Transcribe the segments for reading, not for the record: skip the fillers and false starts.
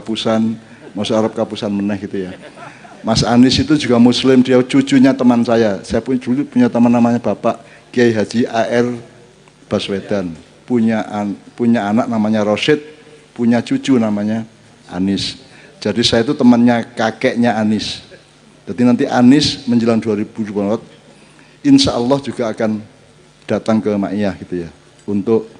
kapusan, masuk Arab kapusan meneh gitu ya. Mas Anies itu juga Muslim, dia cucunya teman saya. Saya dulu punya teman namanya Bapak Kiai Haji A.R. Baswedan, punya anak namanya Rosyid, punya cucu namanya Anies. Jadi saya itu temannya kakeknya Anies. Jadi nanti Anies menjelang 2024, insya Allah juga akan datang ke Maiyah gitu ya, untuk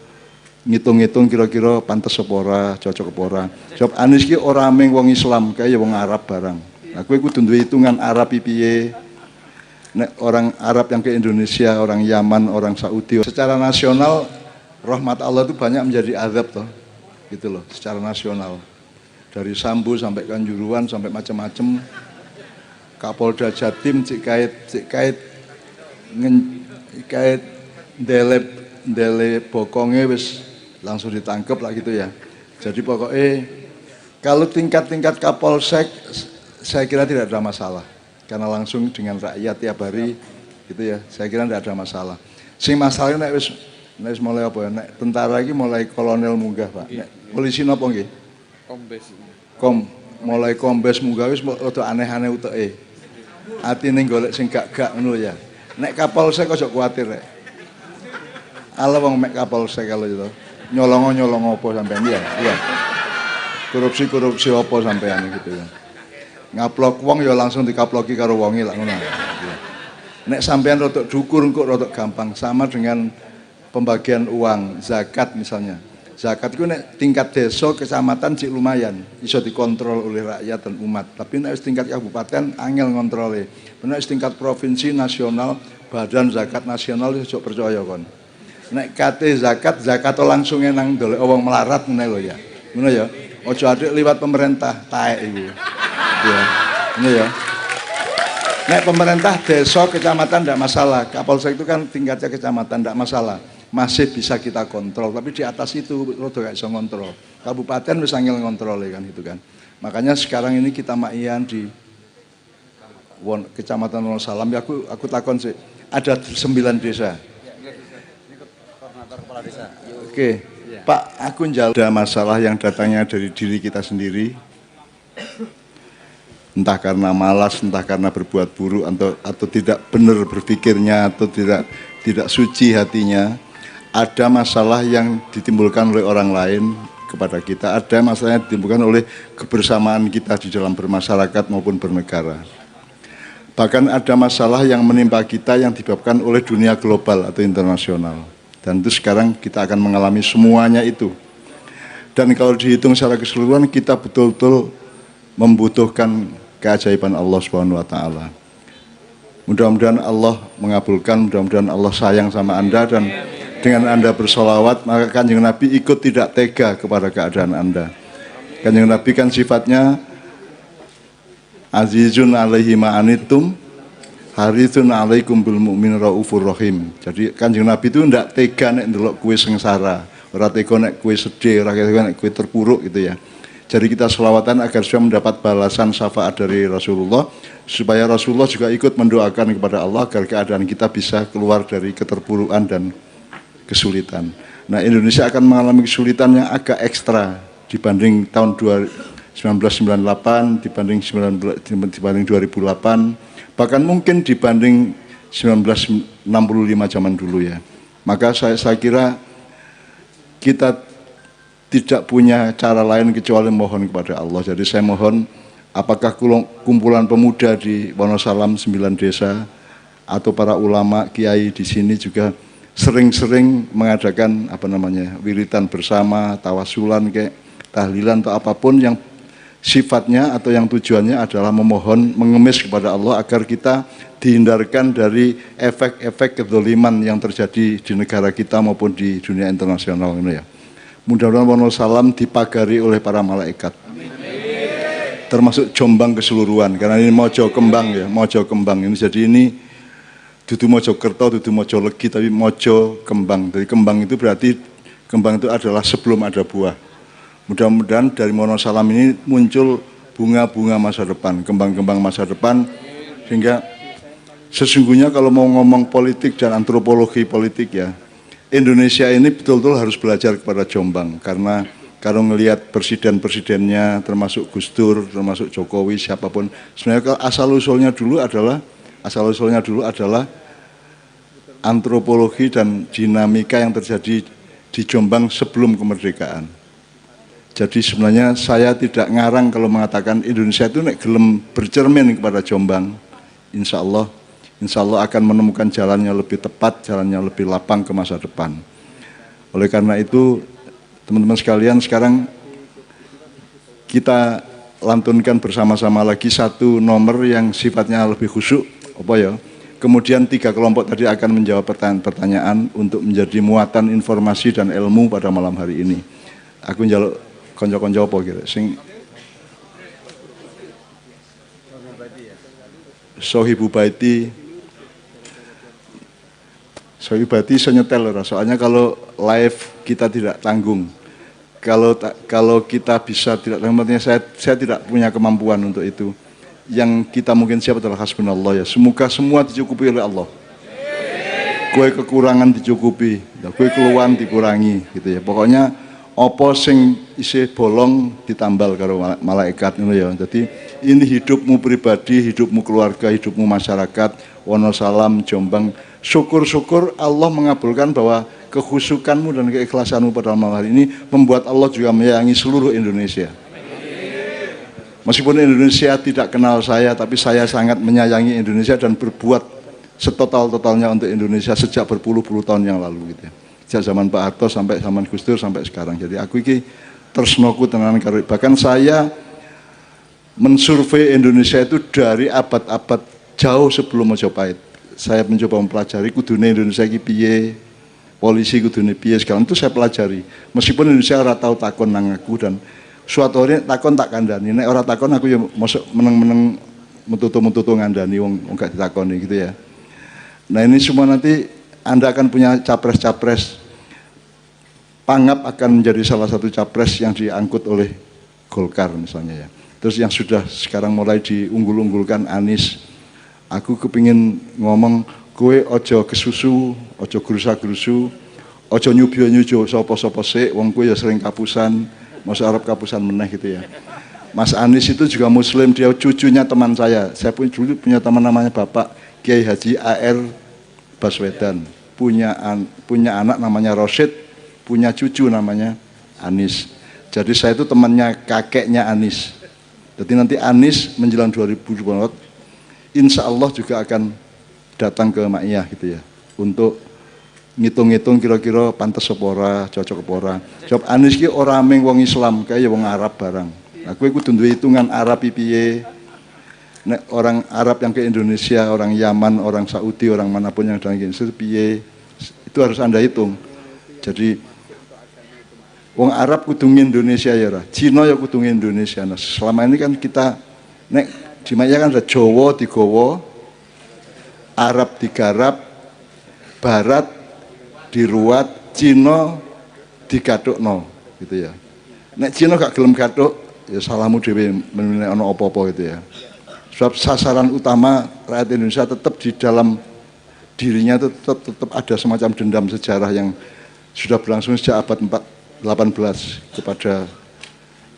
ngitung-ngitung kira-kira pantes sepora, cocok sepora. Sebab Anies ki ora meng wong Islam, kayak wong Arab barang. Aku ikut duwe hitungan Arab piye. Nek orang Arab yang ke Indonesia, orang Yaman, orang Saudi, secara nasional rahmat Allah itu banyak menjadi azab toh. Gitu loh, secara nasional. Dari Sambu sampai Kanjuruhan sampai macam-macam. Kapolda Jatim cik kait dele bokongnya wis langsung ditangkap lah gitu ya. Jadi pokoknya kalau tingkat Kapolsek saya kira tidak ada masalah karena langsung dengan rakyat tiap hari gitu ya. Saya kira tidak ada masalah. Sing masalahnya nek wis mulai apa ya? Nek tentara iki mulai kolonel munggah, Pak. Nek polisi napa nggih? Kombes. Mulai kombes munggah wis rada aneh-aneh uteke. Atine golek sing gak ngono ya. Nek Kapolsek aja kuwatir rek. Ala wong mek Kapolsek kalau itu. Nyolong apa sampean ya? Iya. Korupsi apa sampean gitu ya. Ngaplok wong ya langsung dikaploki karo wonge lak ngono. Ya. Nek sampean rodok dukur kok rodok gampang sama dengan pembagian uang zakat misalnya. Zakat itu nek tingkat desa, kecamatan cik lumayan, bisa dikontrol oleh rakyat dan umat. Tapi nek tingkat kabupaten angel ngontrole. Nek tingkat provinsi nasional, badan zakat nasional iso percaya kon. Nek kate zakat langsung nang dolek wong melarat ngene lho ya. Ngono ya. Aja adik liwat pemerintah taek iku. Ya. Ini ya. Nek pemerintah desa, kecamatan tidak masalah. Kapolsek itu kan tingkatnya kecamatan tidak masalah. Masih bisa kita kontrol, tapi di atas itu lo gak bisa kontrol. Kabupaten bisa ngontrol kan gitu kan. Makanya sekarang ini kita ma'ian di Kecamatan Wonosalam ya aku takon sih. Ada 9 desa. Oke. Pak, aku njal ada masalah yang datangnya dari diri kita sendiri. Entah karena malas, entah karena berbuat buruk atau tidak benar berpikirnya atau tidak suci hatinya. Ada masalah yang ditimbulkan oleh orang lain kepada kita, ada masalah yang ditimbulkan oleh kebersamaan kita di dalam bermasyarakat maupun bernegara. Bahkan ada masalah yang menimpa kita yang disebabkan oleh dunia global atau internasional. Dan itu sekarang kita akan mengalami semuanya itu. Dan kalau dihitung secara keseluruhan kita betul-betul membutuhkan keajaiban Allah Subhanahu wa taala. Mudah-mudahan Allah mengabulkan, mudah-mudahan Allah sayang sama Anda dan dengan Anda bersolawat, maka Kanjeng Nabi ikut tidak tega kepada keadaan Anda. Kanjeng Nabi kan sifatnya azizun alaihi ma'anitum, harithun alaikum bil mu'min raufur rahim. Jadi Kanjeng Nabi itu tidak tega nek ndelok kowe sengsara, ora tega nek kowe sedih, ora tega nek kowe terpuruk gitu ya. Jadi kita selawatan agar supaya mendapat balasan syafaat dari Rasulullah, supaya Rasulullah juga ikut mendoakan kepada Allah agar keadaan kita bisa keluar dari keterpurukan dan kesulitan. Nah, Indonesia akan mengalami kesulitan yang agak ekstra dibanding tahun 1998, dibanding 2008, bahkan mungkin dibanding 1965 zaman dulu ya. Maka saya kira kita tidak punya cara lain kecuali mohon kepada Allah. Jadi saya mohon, apakah kumpulan pemuda di Wonosalam 9 desa atau para ulama kiai di sini juga sering-sering mengadakan wiridan bersama, tawasulan kayak tahlilan atau apapun yang sifatnya atau yang tujuannya adalah memohon, mengemis kepada Allah agar kita dihindarkan dari efek-efek kezaliman yang terjadi di negara kita maupun di dunia internasional ini ya. Mudah-mudahan Wonosalam dipagari oleh para malaikat. Termasuk Jombang keseluruhan, karena ini Mojo Kembang ya, Mojo Kembang ini. Jadi ini dudu Mojokerto, dudu Mojolegi, tapi Mojo Kembang. Jadi kembang itu berarti kembang itu adalah sebelum ada buah. Mudah-mudahan dari Wonosalam ini muncul bunga-bunga masa depan, kembang-kembang masa depan, sehingga sesungguhnya kalau mau ngomong politik dan antropologi politik ya, Indonesia ini betul-betul harus belajar kepada Jombang, karena kalau ngelihat presiden-presidennya, termasuk Gus Dur, termasuk Jokowi, siapapun, sebenarnya asal-usulnya dulu adalah antropologi dan dinamika yang terjadi di Jombang sebelum kemerdekaan. Jadi sebenarnya saya tidak ngarang kalau mengatakan Indonesia itu nek gelem bercermin kepada Jombang, insya Allah akan menemukan jalannya lebih tepat, jalannya lebih lapang ke masa depan. Oleh karena itu, teman-teman sekalian, sekarang kita lantunkan bersama-sama lagi satu nomor yang sifatnya lebih khusyuk, apa ya? Kemudian 3 kelompok tadi akan menjawab pertanyaan untuk menjadi muatan informasi dan ilmu pada malam hari ini. Aku njaluk konco-konco apa kira sing Sohibu Baiti senyetel, soalnya kalau live kita tidak tanggung. Kalau kita bisa tidak tanggung, saya tidak punya kemampuan untuk itu. Yang kita mungkin siap adalah hasbunallah ya. Semoga semua dicukupi oleh Allah. Kue kekurangan dicukupi, kue keluhan dikurangi, gitu ya. Pokoknya opo sing isih bolong ditambal karo malaikat ngono ya. Jadi ini hidupmu pribadi, hidupmu keluarga, hidupmu masyarakat, Wonosalam, Jombang. Syukur-syukur Allah mengabulkan bahwa kekhusyukanmu dan keikhlasanmu pada malam hari ini membuat Allah juga menyayangi seluruh Indonesia. Meskipun Indonesia tidak kenal saya, tapi saya sangat menyayangi Indonesia dan berbuat setotal-totalnya untuk Indonesia sejak berpuluh-puluh tahun yang lalu gitu ya. Sejak zaman Pak Harto sampai zaman Gus Dur sampai sekarang. Jadi aku ini tersnoku tenan karo. Bahkan saya mensurvei Indonesia itu dari abad-abad jauh sebelum Majapahit. Saya mencoba mempelajari kudune Indonesia iki piye, polisi kudune piye, sekarang itu saya pelajari. Meskipun Indonesia ora tau takon nang aku dan suatu hari takon tak kandani, nek ora takon aku ya mosok meneng-meneng metutu-metutu ngandani wong gak ditakoni gitu ya. Nah ini semua nanti Anda akan punya capres-capres. Pangap akan menjadi salah satu capres yang diangkut oleh Golkar misalnya ya. Terus yang sudah sekarang mulai diunggul-unggulkan Anies. Aku kepingin ngomong kowe ojo kesusu, ojo gerusa-gerusu, ojo nyubio-nyujo sopo-sopo sik, wong kowe ya sering kapusan. Masa Arab kapusan meneh gitu ya. Mas Anies itu juga Muslim, dia cucunya teman saya. Saya dulu punya teman namanya Bapak Kiai Haji A.R. Baswedan. Punya anak namanya Rosid, punya cucu namanya Anies. Jadi saya itu temannya kakeknya Anies. Jadi nanti Anies menjelang 2024, insya Allah juga akan datang ke Ma'iyah gitu ya. Untuk ngitung-ngitung kira-kira pantes apa ora, cocok apa ora. Sebab Anies ki ora mung wong Islam, kaya wong Arab barang. Aku kudu duwe hitungan Arab piye. Nek orang Arab yang ke Indonesia, orang Yaman, orang Saudi, orang manapun yang datang ke Indonesia piye. Itu harus Anda hitung. Jadi wong Arab kudu Indonesia ya ora. Cina ya kudu Indonesia. Nah, selama ini kan kita nek di Maya kan ada Jawa digawa, Arab digarap, Barat diruat, Cina digathukno gitu ya. Nek Cina gak gelem gathuk ya salahmu dhewe menene ana apa-apa gitu ya. Sebab sasaran utama rakyat Indonesia tetap di dalam dirinya itu tetap ada semacam dendam sejarah yang sudah berlangsung sejak abad 18 kepada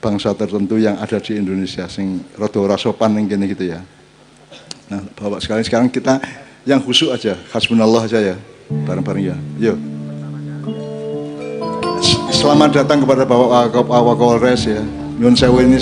bangsa tertentu yang ada di Indonesia sing rada ora sopan ning kene gitu ya. Nah, Bapak sekalian sekarang kita yang khusyuk aja, hasbunallah aja ya. Bareng-bareng ya. Yuk. Selamat datang kepada Bapak Wakapolres ya. Nyun sewu ini